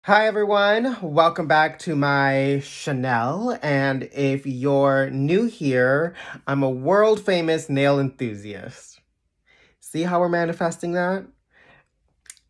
Hi everyone, welcome back to my Chanel. And if you're new here, I'm a world famous nail enthusiast. See how we're manifesting that?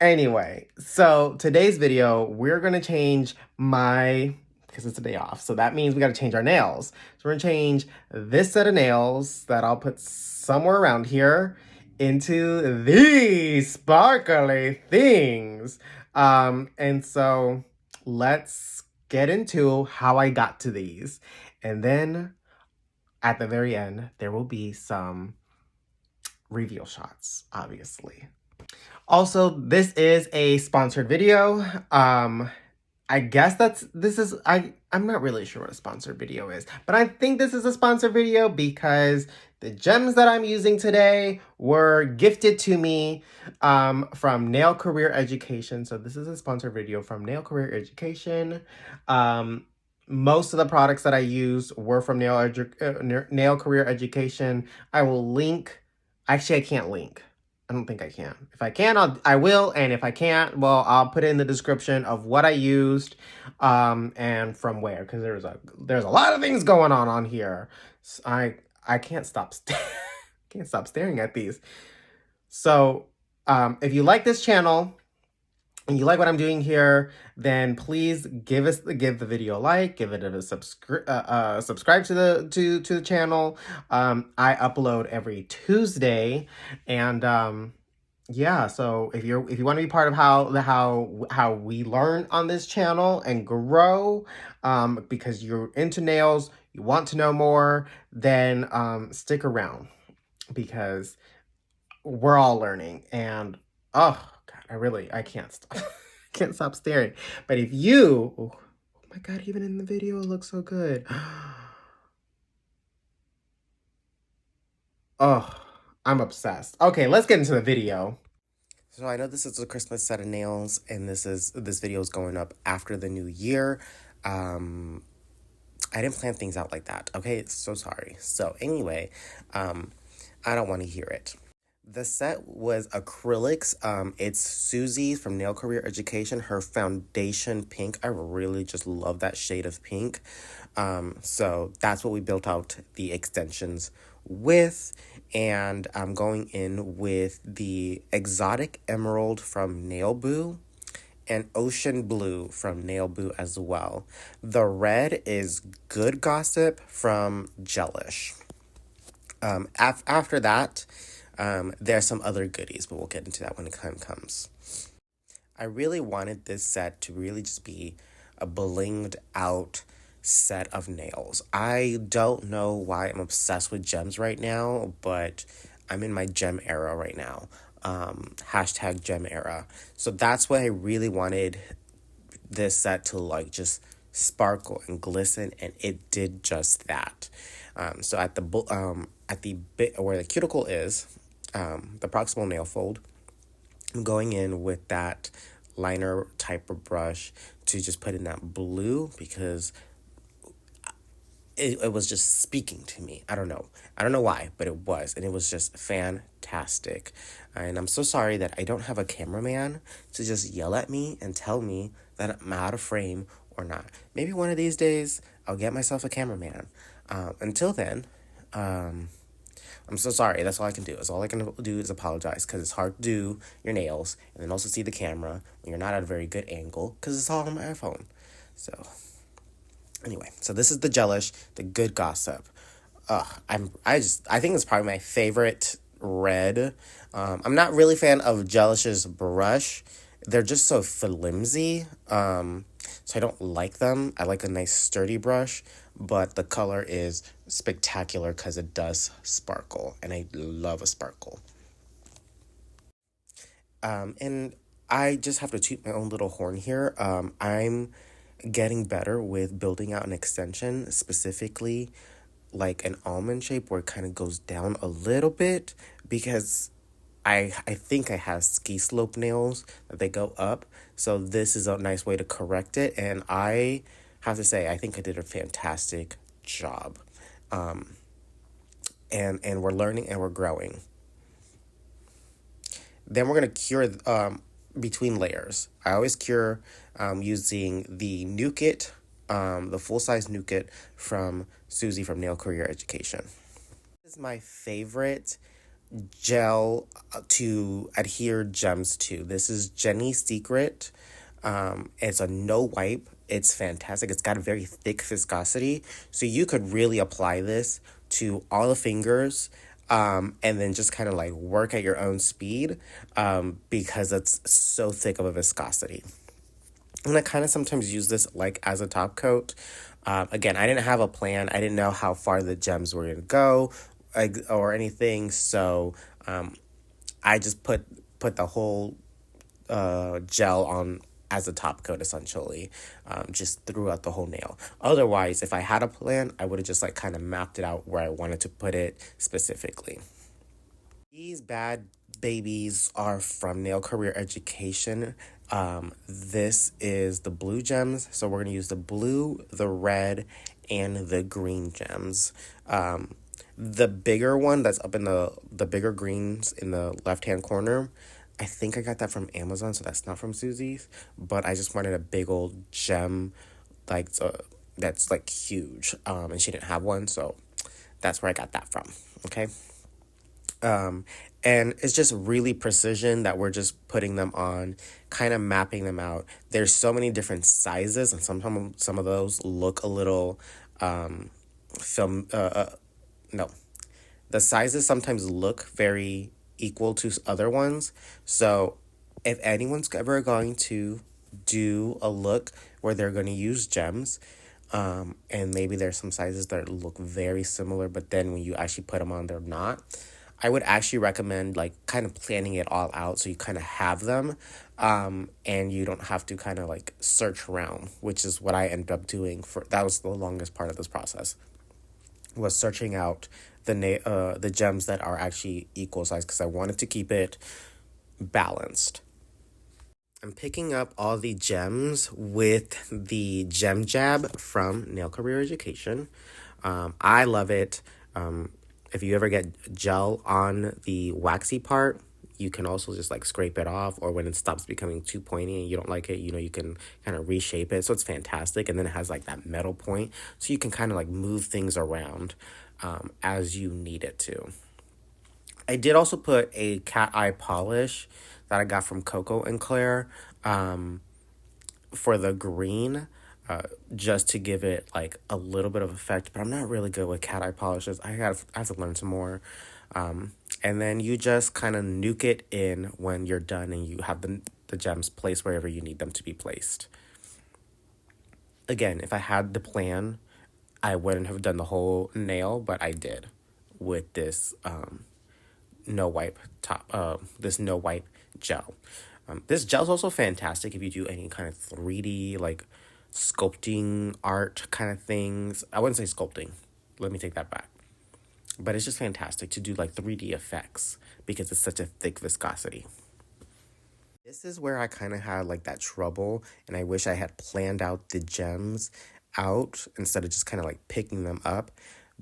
Anyway, so today's video, we're gonna change because it's a day off. So that means we gotta change our nails. So we're gonna change this set of nails that I'll put somewhere around here into these sparkly things. And so let's get into how I got to these. And then at the very end, there will be some reveal shots, obviously. Also, this is a sponsored video. I guess I'm not really sure what a sponsored video is, but I think this is a sponsored video because the gems that I'm using today were gifted to me from Nail Career Education. So this is a sponsored video from Nail Career Education. Most of the products that I used were from Nail Career Education. I will link. Actually, I can't link. I don't think I can. If I can, I will. And if I can't, well, I'll put it in the description of what I used and from where. Because there's a lot of things going on here. So I can't stop can't stop staring at these. So if you like this channel and you like what I'm doing here, then please give the video a like, give it a subscribe to the channel. I upload every Tuesday, and yeah, so if you want to be part of how we learn on this channel and grow, because you're into nails, you want to know more, then stick around because we're all learning. And oh God, I can't stop. Can't stop staring. But if you, oh my God, even in the video, it looks so good. Oh, I'm obsessed. Okay, let's get into the video. So I know this is a Christmas set of nails, and this video is going up after the new year. I didn't plan things out like that. Okay, so sorry. So anyway, I don't want to hear it. The set was acrylics. It's Susie from Nail Career Education. Her foundation pink. I really just love that shade of pink. So that's what we built out the extensions with. And I'm going in with the Exotic Emerald from Nail Boo and Ocean Blue from Nail Boo as well. The red is Good Gossip from Jellish. After that, there's some other goodies, but we'll get into that when the time comes. I really wanted this set to really just be a blinged out set of nails. I don't know why I'm obsessed with gems right now, but I'm in my gem era right now. Hashtag gem era. So that's what I really wanted this set to like just sparkle and glisten, and it did just that. So at the bit where the cuticle is, the proximal nail fold, I'm going in with that liner type of brush to just put in that blue because it was just speaking to me. I don't know why, but it was, and it was just fantastic. And I'm so sorry that I don't have a cameraman to just yell at me and tell me that I'm out of frame or not. Maybe one of these days I'll get myself a cameraman. Until then, I'm so sorry. That's all I can do. All I can do is apologize because it's hard to do your nails and then also see the camera when you're not at a very good angle because it's all on my iPhone. So anyway, so this is the Jellish, the Good Gossip. I think it's probably my favorite red. I'm not really a fan of Jellish's brush. They're just so flimsy. So I don't like them. I like a nice sturdy brush, but the color is spectacular because it does sparkle, and I love a sparkle. And I just have to toot my own little horn here. I'm getting better with building out an extension, specifically like an almond shape where it kind of goes down a little bit because I think I have ski slope nails that they go up. So this is a nice way to correct it. And I have to say, I think I did a fantastic job. And we're learning and we're growing. Then we're going to cure between layers. I always cure using the new kit, the full-size new kit from Susie from Nail Career Education. This is my favorite gel to adhere gems to. This is Jenny's Secret. It's a no wipe. It's fantastic. It's got a very thick viscosity, so you could really apply this to all the fingers, and then just kind of like work at your own speed, because it's so thick of a viscosity. And I kind of sometimes use this like as a top coat. Again, I didn't have a plan. I didn't know how far the gems were going to go, or anything. So I just put the whole gel on as a top coat, essentially, just throughout the whole nail. Otherwise, if I had a plan, I would have just like kind of mapped it out where I wanted to put it specifically. These bad babies are from Nail Career Education. This is the blue gems, so we're gonna use the blue, the red, and the green gems. The bigger one that's up in the bigger greens in the left-hand corner, I think I got that from Amazon, so that's not from Susie's, but I just wanted a big old gem, like, that's like huge, and she didn't have one, so that's where I got that from, okay? And it's just really precision that we're just putting them on, kind of mapping them out. There's so many different sizes, and sometimes some of those look a little, no. The sizes sometimes look very equal to other ones. So if anyone's ever going to do a look where they're going to use gems, and maybe there's some sizes that look very similar, but then when you actually put them on, they're not, I would actually recommend like kind of planning it all out so you kind of have them, and you don't have to kind of like search around, which is what I ended up doing. That was the longest part of this process, was searching out the gems that are actually equal size, because I wanted to keep it balanced. I'm picking up all the gems with the Jem Jab from Nail Career Education. I love it. If you ever get gel on the waxy part, you can also just like scrape it off, or when it stops becoming too pointy and you don't like it, you can kind of reshape it. So it's fantastic. And then it has like that metal point, so you can kind of like move things around as you need it to. I did also put a cat eye polish that I got from Coco and Claire for the green, just to give it like a little bit of effect, but I'm not really good with cat eye polishes. I have to learn some more. And then you just kind of nuke it in when you're done, and you have the gems placed wherever you need them to be placed. Again, if I had the plan, I wouldn't have done the whole nail, but I did with this no wipe gel. This gel's also fantastic if you do any kind of 3D like sculpting art kind of things. I wouldn't say sculpting. Let me take that back. But it's just fantastic to do like 3D effects because it's such a thick viscosity. This is where I kind of had like that trouble, and I wish I had planned out the gems out instead of just kind of like picking them up,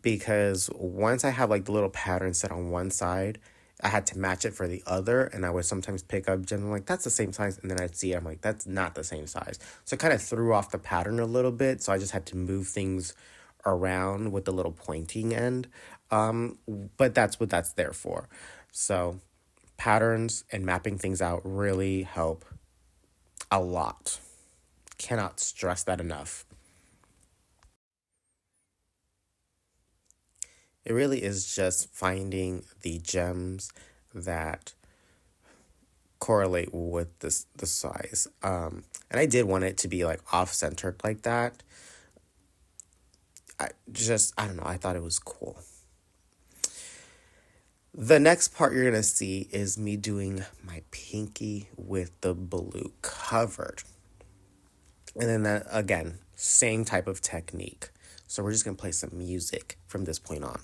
because once I have like the little pattern set on one side, I had to match it for the other, and I would sometimes pick up gems. I'm like, that's the same size, and then I'd see it, I'm like, that's not the same size. So it kind of threw off the pattern a little bit, so I just had to move things around with the little pointing end. But that's what that's there for. So patterns and mapping things out really help a lot. Cannot stress that enough. It really is just finding the gems that correlate with the size. And I did want it to be like off-centered like that. I don't know, I thought it was cool. The next part you're going to see is me doing my pinky with the blue covered. And then that, again, same type of technique. So we're just going to play some music from this point on.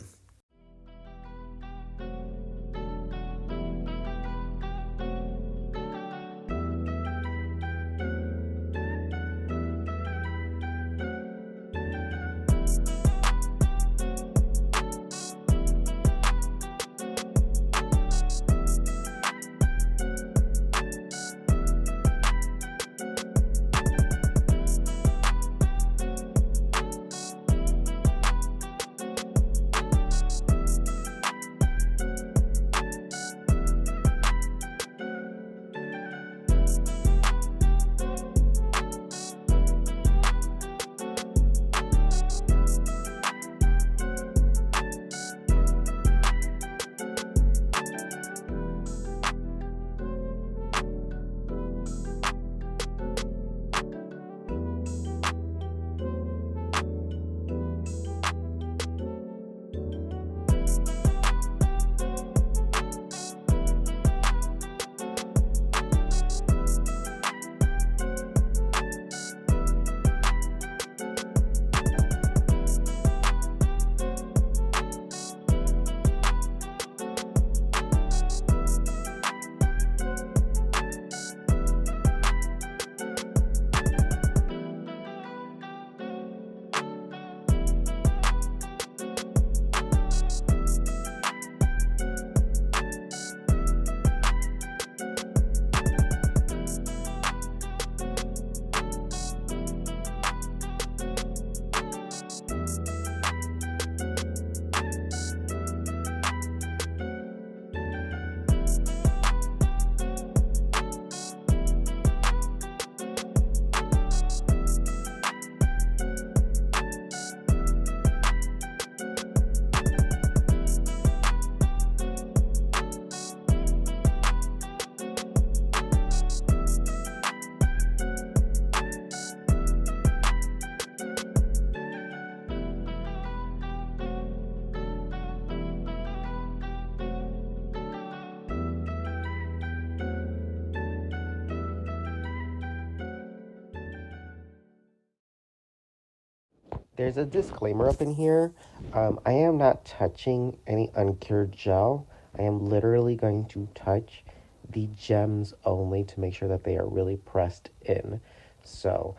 There's a disclaimer up in here. I am not touching any uncured gel. I am literally going to touch the gems only to make sure that they are really pressed in. So,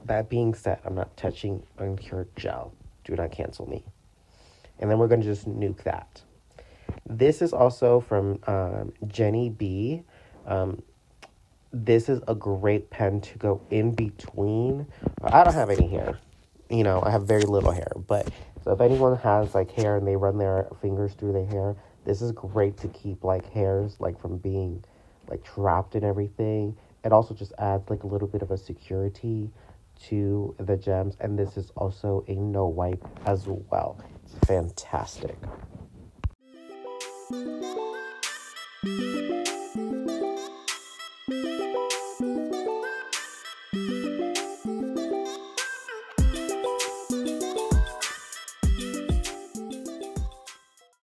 that being said, I'm not touching uncured gel. Do not cancel me. And then we're going to just nuke that. This is also from Jenny B. This is a great pen to go in between. I don't have any hair. I have very little hair. But so if anyone has like hair and they run their fingers through their hair, this is great to keep like hairs like from being like trapped and everything. It also just adds like a little bit of a security to the gems. And this is also a no wipe as well. It's fantastic.